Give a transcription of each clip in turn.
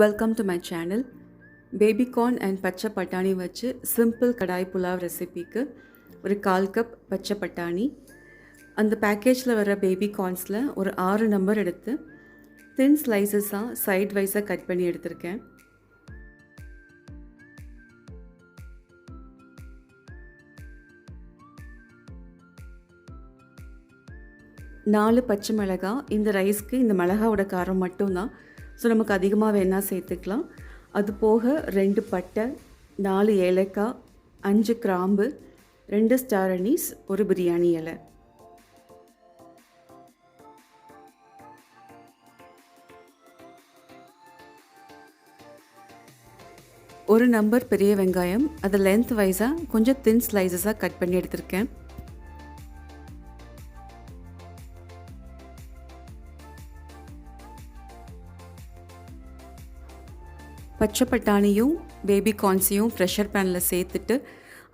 Welcome to my channel. Baby corn and பச்சை பட்டாணி வச்சு சிம்பிள் கடாய் புலாவ் ரெசிபிக்கு ஒரு 1/4 கப் பச்சை பட்டாணி, அந்த பேக்கேஜில் வர பேபி கார்ன்ஸில் ஒரு 6 நம்பர் எடுத்து தின் ஸ்லைசஸாக சைட் வைஸாக கட் பண்ணி எடுத்திருக்கேன். நாலு பச்சை மிளகாய். இந்த ரைஸ்க்கு இந்த மிளகாவோட காரம் மட்டும்தான், ஸோ நமக்கு அதிகமாக வேணால் சேர்த்துக்கலாம். அது போக 2 பட்டை, 4 ஏலக்காய், 5 கிராம்பு, 2 ஸ்டார் அனீஸ், ஒரு பிரியாணி இலை. ஒரு நம்பர் பெரிய வெங்காயம், அதை லென்த் வைஸாக கொஞ்சம் தின் ஸ்லைசஸாக கட் பண்ணி எடுத்திருக்கேன். பச்சை பட்டாணியும் பேபி கார்ன்ஸையும் ப்ரெஷர் பேனில் சேர்த்துட்டு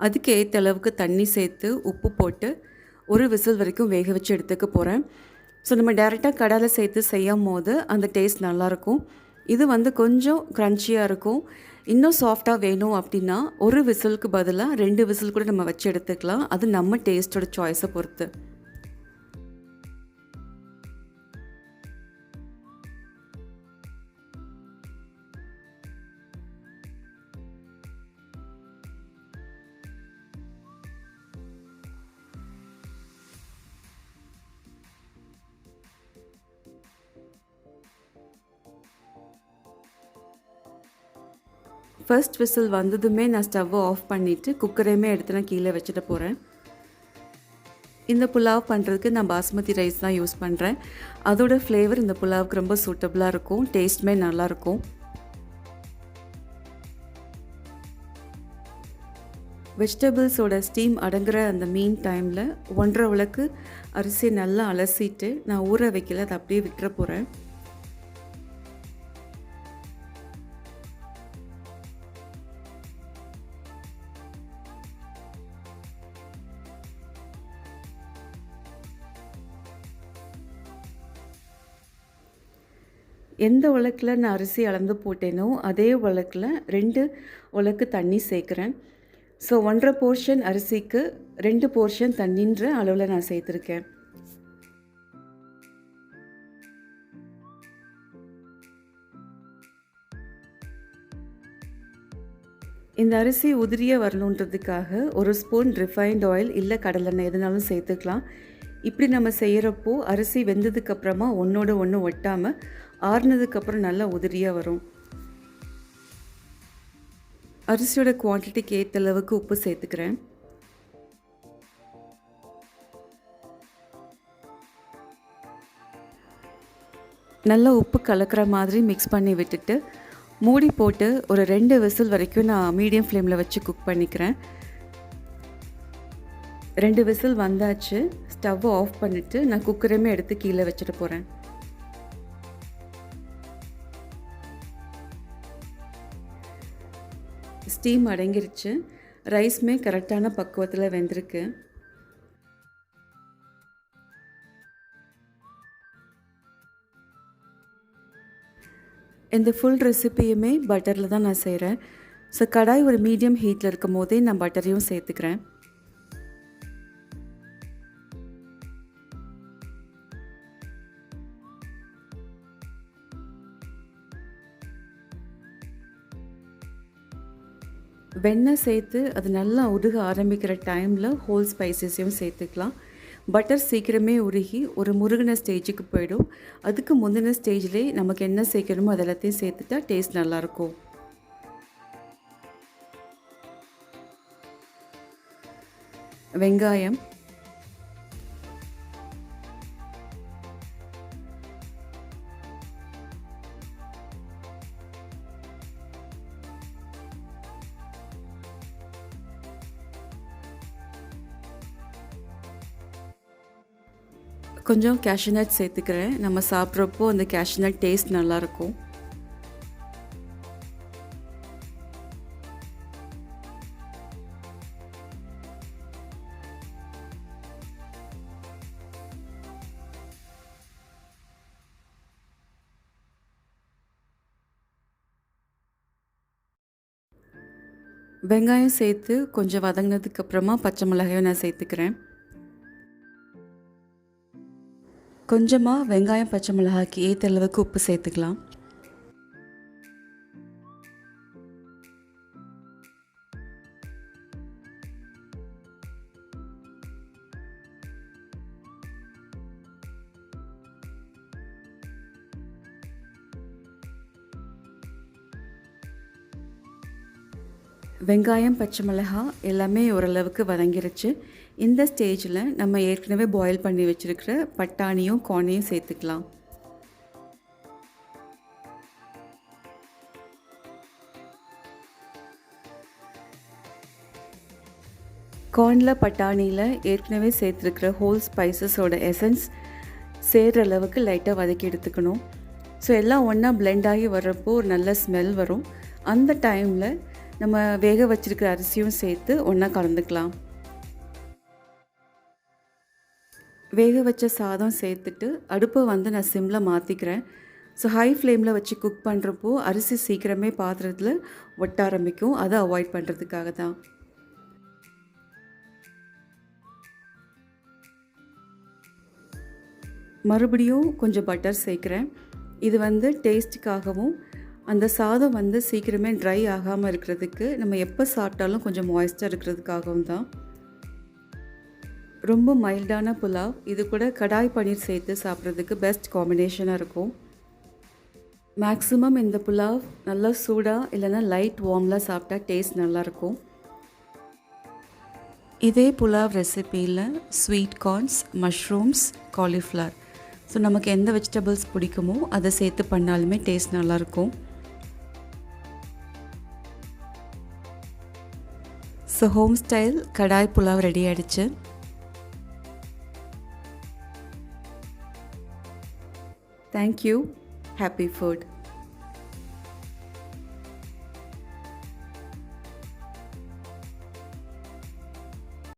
அதுக்கு ஏற்ற அளவுக்கு தண்ணி சேர்த்து உப்பு போட்டு ஒரு விசில் வரைக்கும் வேக வச்சு எடுத்துக்க போகிறேன். ஸோ நம்ம டேரெக்டாக கடாயில் சேர்த்து செய்யும் போது அந்த டேஸ்ட் நல்லாயிருக்கும். இது கொஞ்சம் க்ரன்ச்சியாக இருக்கும். இன்னும் சாஃப்டாக வேணும் அப்படின்னா ஒரு விசிலுக்கு பதிலாக 2 விசில் கூட நம்ம வச்சு எடுத்துக்கலாம். அது நம்ம டேஸ்ட்டோட சாய்ஸை பொறுத்து. ஃபர்ஸ்ட் விசில் வந்ததுமே நான் ஸ்டவ்வை ஆஃப் பண்ணிவிட்டு குக்கரையுமே எடுத்து நான் கீழே வச்சுட்டு போகிறேன். இந்த புலாவ் பண்ணுறதுக்கு நான் பாஸ்மதி ரைஸ் தான் யூஸ் பண்ணுறேன். அதோட ஃப்ளேவர் இந்த புலாவுக்கு ரொம்ப சூட்டபுளாக இருக்கும், டேஸ்ட்டுமே நல்லாயிருக்கும். வெஜிடபிள்ஸோட ஸ்டீம் அடங்குற அந்த மீன் டைமில் 1.5 உலக்கு அரிசியை நல்லா அலசிட்டு நான் ஊற வைக்கல, அதை அப்படியே விட்டுற போகிறேன். எந்த உலக்கில் நான் அரிசி அளந்து போட்டேனோ அதே உலக்கில் 2 உலக்கு தண்ணி சேர்க்குறேன். ஸோ 1.5 போர்ஷன் அரிசிக்கு 2 போர்ஷன் தண்ணின்ற அளவில் நான் சேர்த்துருக்கேன். இந்த அரிசி உதிரியாக வரணுன்றதுக்காக ஒரு ஸ்பூன் ரிஃபைண்ட் ஆயில் இல்லை கடலெண்ணெய் எதுனாலும் சேர்த்துக்கலாம். இப்படி நம்ம செய்கிறப்போ அரிசி வெந்ததுக்கப்புறமா ஒன்றோட ஒன்று ஒட்டாமல் ஆறுனதுக்கப்புறம் நல்லா உதிரியாக வரும். அரிசியோட குவான்டிட்டிக்கு ஏற்ற அளவுக்கு உப்பு சேர்த்துக்கிறேன். நல்லா உப்பு கலக்கிற மாதிரி மிக்ஸ் பண்ணி விட்டுட்டு மூடி போட்டு ஒரு 2 விசில் வரைக்கும் நான் மீடியம் ஃப்ளேமில் வச்சு குக் பண்ணிக்கிறேன். 2 விசில் வந்தாச்சு. ஸ்டவ்வை ஆஃப் பண்ணிவிட்டு நான் குக்கரையுமே எடுத்து கீழே வச்சுட்டு போகிறேன். ஸ்டீம் அடங்கிருச்சு. ரைஸுமே கரெக்டான பக்குவத்தில் வெந்திருக்கு. இந்த ஃபுல் ரெசிபியுமே பட்டரில் தான் நான் செய்கிறேன். ஸோ கடாய் ஒரு மீடியம் ஹீட்டில் இருக்கும் போதே நான் பட்டரையும் சேர்த்துக்கிறேன். வெண்ணெய் சேர்த்து அது நல்லா உருக ஆரம்பிக்கிற டைமில் ஹோல் ஸ்பைசஸையும் சேர்த்துக்கலாம். பட்டர் சீக்கிரமே உருகி ஒரு முருகின ஸ்டேஜுக்கு போயிடும். அதுக்கு முந்தின ஸ்டேஜ்லேயே நமக்கு என்ன சேர்க்கணுமோ அது எல்லாத்தையும் சேர்த்துட்டா டேஸ்ட் நல்லாயிருக்கும். வெங்காயம், கொஞ்சம் கேஷ்யூ நட் சேர்த்துக்கிறேன். நம்ம சாப்பிட்றப்போ அந்த கேஷ்யூ நட் டேஸ்ட் நல்லாயிருக்கும். வெங்காயம் சேர்த்து கொஞ்சம் வதங்கினதுக்கப்புறமா பச்சை மிளகாயும் நான் சேர்த்துக்கிறேன். கொஞ்சமாக வெங்காயம் பச்சை மிளகாய்க்கு ஏற்ற அளவுக்கு உப்பு சேர்த்துக்கலாம். வெங்காயம் பச்சை மிளகாய் எல்லாமே ஓரளவுக்கு வதங்கிருச்சு. இந்த ஸ்டேஜில் நம்ம ஏற்கனவே பாயில் பண்ணி வச்சுருக்கிற பட்டாணியும் கார்னையும் சேர்த்துக்கலாம். கார்னில் பட்டாணியில் ஏற்கனவே சேர்த்துருக்கிற ஹோல் ஸ்பைசஸோட எசன்ஸ் சேர்கிற அளவுக்கு லைட்டாக வதக்கி எடுத்துக்கணும். ஸோ எல்லாம் ஒன்றா பிளெண்ட் ஆகி வர்றப்போ ஒரு நல்ல ஸ்மெல் வரும். அந்த டைமில் நம்ம வேக வச்சுருக்கிற அரிசியும் சேர்த்து ஒன்றா கலந்துக்கலாம். வேக வச்ச சாதம் சேர்த்துட்டு அடுப்பை நான் சிம்மில் மாற்றிக்கிறேன். ஸோ ஹை ஃப்ளேமில் வச்சு குக் பண்ணுறப்போ அரிசி சீக்கிரமே பாத்திரத்தில் ஒட்ட ஆரம்பிக்கும். அதை அவாய்ட் பண்ணுறதுக்காக தான். மறுபடியும் கொஞ்சம் பட்டர் சேர்க்குறேன். இது டேஸ்ட்டுக்காகவும் அந்த சாதம் சீக்கிரமே ட்ரை ஆகாமல் இருக்கிறதுக்கு, நம்ம எப்போ சாப்பிட்டாலும் கொஞ்சம் மாய்ஸ்டாக இருக்கிறதுக்காகவும் தான். ரொம்ப மைல்டான புலாவ். இது கூட கடாய் பன்னீர் சேர்த்து சாப்பிட்றதுக்கு பெஸ்ட் காம்பினேஷனாக இருக்கும். மேக்ஸிமம் இந்த புலாவ் நல்லா சூடாக இல்லைன்னா லைட் வார்மில் சாப்பிட்டா டேஸ்ட் நல்லாயிருக்கும். இதே புலாவ் ரெசிப்பியில் sweet corns, mushrooms, cauliflower, so நமக்கு எந்த வெஜிடபிள்ஸ் பிடிக்குமோ அதை சேர்த்து பண்ணாலுமே டேஸ்ட் நல்லாயிருக்கும். So home style kadai pulao ready ஆகிடுச்சு. தேங்க்யூ. Happy food.